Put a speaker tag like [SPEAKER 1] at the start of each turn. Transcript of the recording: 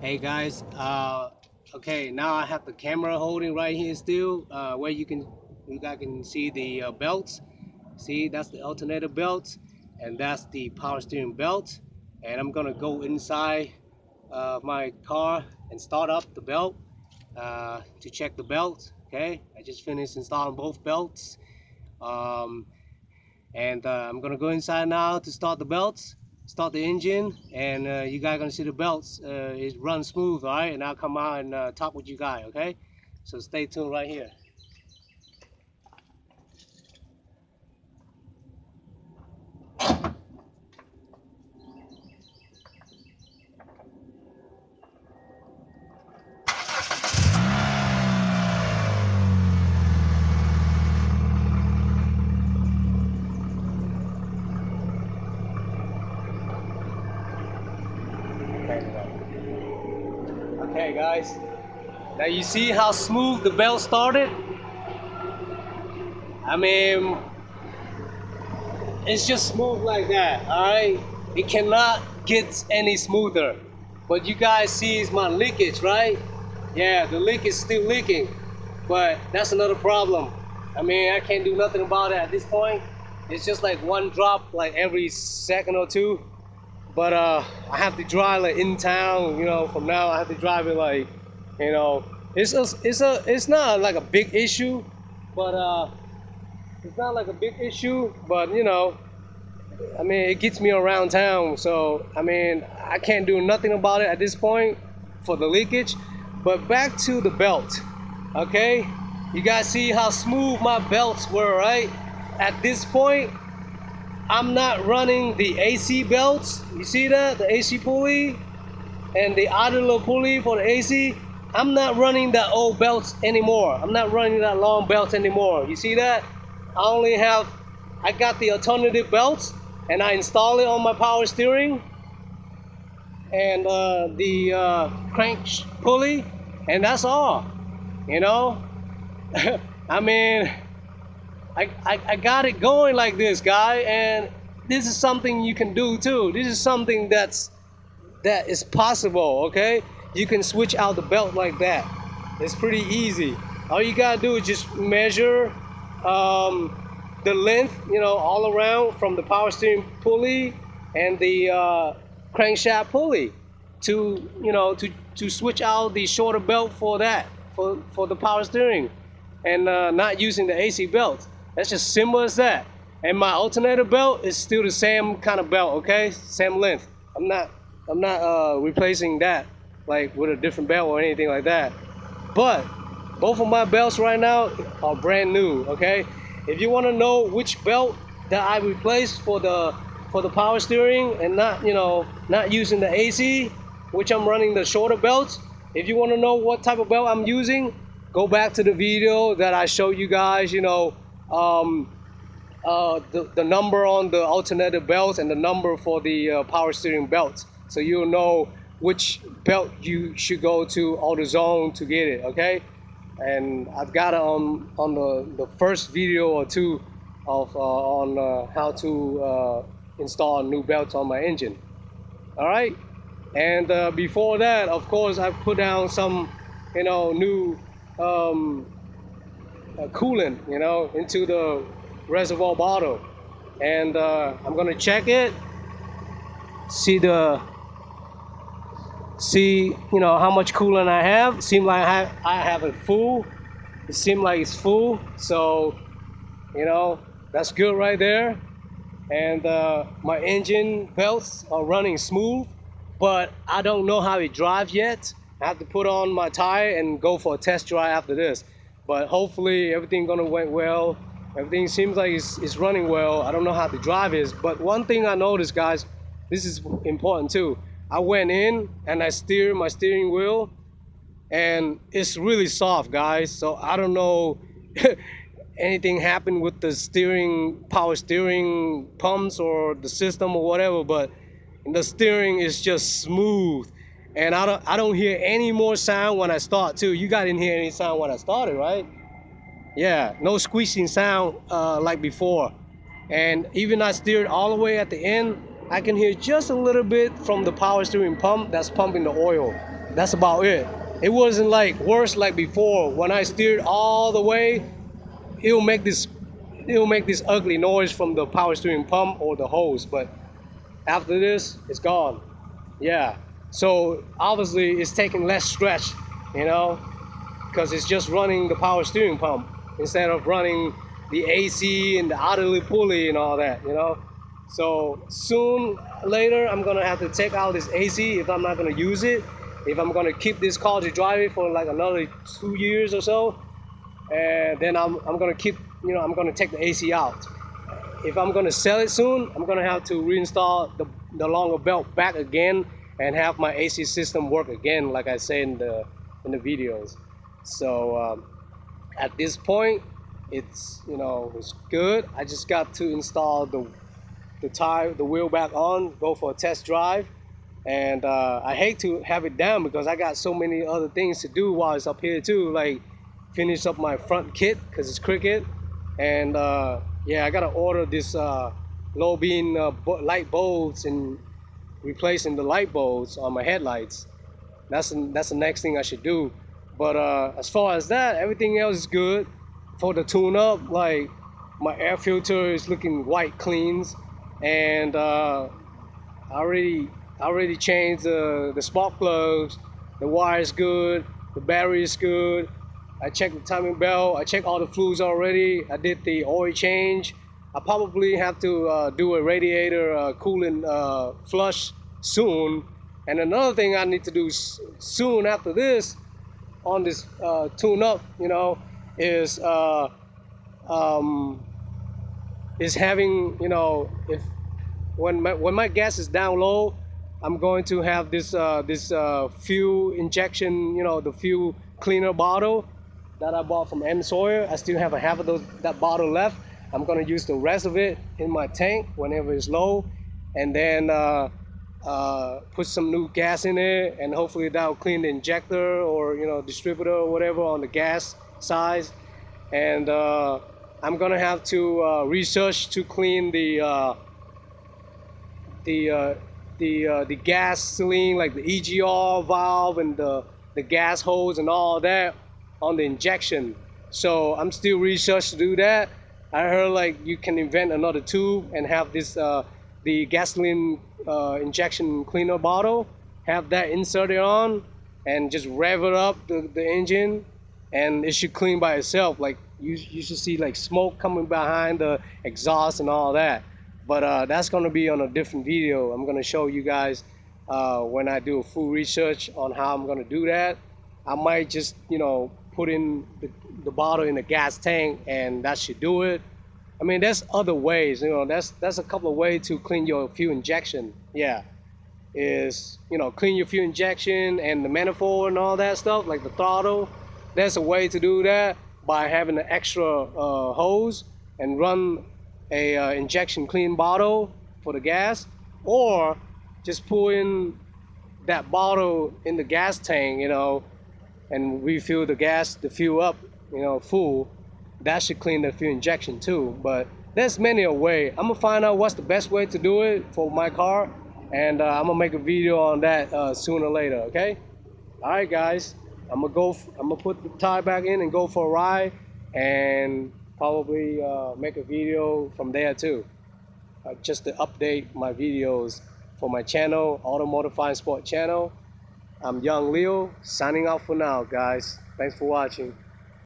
[SPEAKER 1] Hey guys, okay, now I have the camera holding right here still, where you guys can see the belts. See, that's the alternator belt, and that's the power steering belt. And I'm gonna go inside my car and start up the belt to check the belt. Okay, I just finished installing both belts. Um, and I'm gonna go inside now to start the belts, start the engine, and you guys gonna see the belts it run smooth. All right, and I'll come out and talk with you guys. Okay, so stay tuned right here. Okay guys, now you see how smooth the belt started. I mean, it's just smooth like that. All right, it cannot get any smoother. But you guys see is my leakage, right? Yeah, the leak is still leaking, but that's another problem. I mean, I can't do nothing about it at this point. It's just like one drop like every second or two. But I have to drive like in town, from now I have to drive it like, you know, it's not like a big issue, but it's not like a big issue, but I mean, it gets me around town, so I mean, I can't do nothing about it at this point for the leakage. But back to the belt, okay? You guys see how smooth my belts were, right? At this point, I'm not running the AC belts. You see that? The AC pulley and the idler pulley for the AC. I'm not running that old belts anymore. I'm not running that long belts anymore. You see that? I got the alternative belts, and I install it on my power steering and the crank pulley, and that's all. You know, I mean, I got it going like this, guy, and this is something you can do too. This is something that is possible. Okay, you can switch out the belt like that. It's pretty easy. All you gotta do is just measure the length, all around from the power steering pulley and the crankshaft pulley to switch out the shorter belt for that, for the power steering, and not using the AC belt. That's just simple as that. And my alternator belt is still the same kind of belt, okay? Same length. I'm not replacing that like with a different belt or anything like that. But both of my belts right now are brand new, okay? If you want to know which belt that I replaced for the power steering and not using the AC, which I'm running the shorter belts. If you want to know what type of belt I'm using, go back to the video that I showed you guys, the number on the alternator belts and the number for the power steering belts, so you'll know which belt you should go to AutoZone to get it, okay? And I've got it on the first video or two of on how to install new belts on my engine. All right, and before that, of course, I put down some new coolant into the reservoir bottle, and I'm gonna check it, see how much coolant I have. It seems like I have it full. It seems like it's full, so that's good right there. And my engine belts are running smooth, but I don't know how it drives yet. I have to put on my tire and go for a test drive after this, but hopefully everything gonna went well. Everything seems like it's running well. I don't know how the drive is, but one thing I noticed, guys, this is important too. I went in and I steered my steering wheel, and it's really soft, guys. So I don't know anything happened with the power steering pumps or the system or whatever, but the steering is just smooth, and I don't hear any more sound when I start too. You guys didn't hear any sound when I started, right? Yeah, no squeezing sound like before. And even I steered all the way at the end, I can hear just a little bit from the power steering pump that's pumping the oil. That's about it. It wasn't like worse like before. When I steered all the way, it'll make this it'll make this ugly noise from the power steering pump or the hose. But after this, it's gone. Yeah. So obviously it's taking less stretch, you know, because it's just running the power steering pump instead of running the AC and the idler pulley and all that, you know. So soon later, I'm gonna have to take out this AC if I'm not gonna use it. If I'm gonna keep this car to drive it for like another 2 years or so, and then I'm gonna keep, you know, I'm gonna take the AC out. If I'm gonna sell it soon, I'm gonna have to reinstall the longer belt back again and have my AC system work again, like I say in the videos. So at this point, it's, you know, it's good. I just got to install the wheel back on, go for a test drive, and I hate to have it down because I got so many other things to do while it's up here too, like finish up my front kit because it's cricket, and yeah, I gotta order this low beam light bulbs and replacing the light bulbs on my headlights. That's the next thing I should do. But as far as that, everything else is good. For the tune up, like my air filter is looking white cleans, and I already changed the spark plugs. The wire is good. The battery is good. I checked the timing belt. I checked all the fluids already. I did the oil change. I probably have to do a radiator coolant flush soon. And another thing I need to do soon after this on this tune-up, you know, is um, is having, you know, if when my gas is down low, I'm going to have this fuel injection, you know, the fuel cleaner bottle that I bought from M Sawyer. I still have a half of that bottle left. I'm gonna use the rest of it in my tank whenever it's low, and then put some new gas in it, and hopefully that'll clean the injector or, you know, distributor or whatever on the gas size. And I'm gonna have to research to clean the uh, the gas ceiling, like the EGR valve and the gas hose and all that on the injection. So I'm still research to do that. I heard like you can invent another tube and have this the gasoline injection cleaner bottle, have that inserted on, and just rev it up the engine, and it should clean by itself. Like you should see like smoke coming behind the exhaust and all that. But that's going to be on a different video. I'm going to show you guys when I do a full research on how I'm going to do that. I might just, you know, put in the bottle in the gas tank and that should do it. I mean, there's other ways, you know, that's a couple of ways to clean your fuel injection. Yeah, is, you know, clean your fuel injection and the manifold and all that stuff, like the throttle. There's a way to do that by having an extra hose and run a injection clean bottle for the gas, or just pull in that bottle in the gas tank, you know, and refill the fuel up, you know, full. That should clean the fuel injection too. But there's many a way. I'm gonna find out what's the best way to do it for my car, and I'm gonna make a video on that sooner or later. Okay. All right, guys. I'm gonna put the tire back in and go for a ride, and probably make a video from there too, just to update my videos for my channel, Automotive Fine Sport channel. I'm Young Leo, signing off for now, guys. Thanks for watching.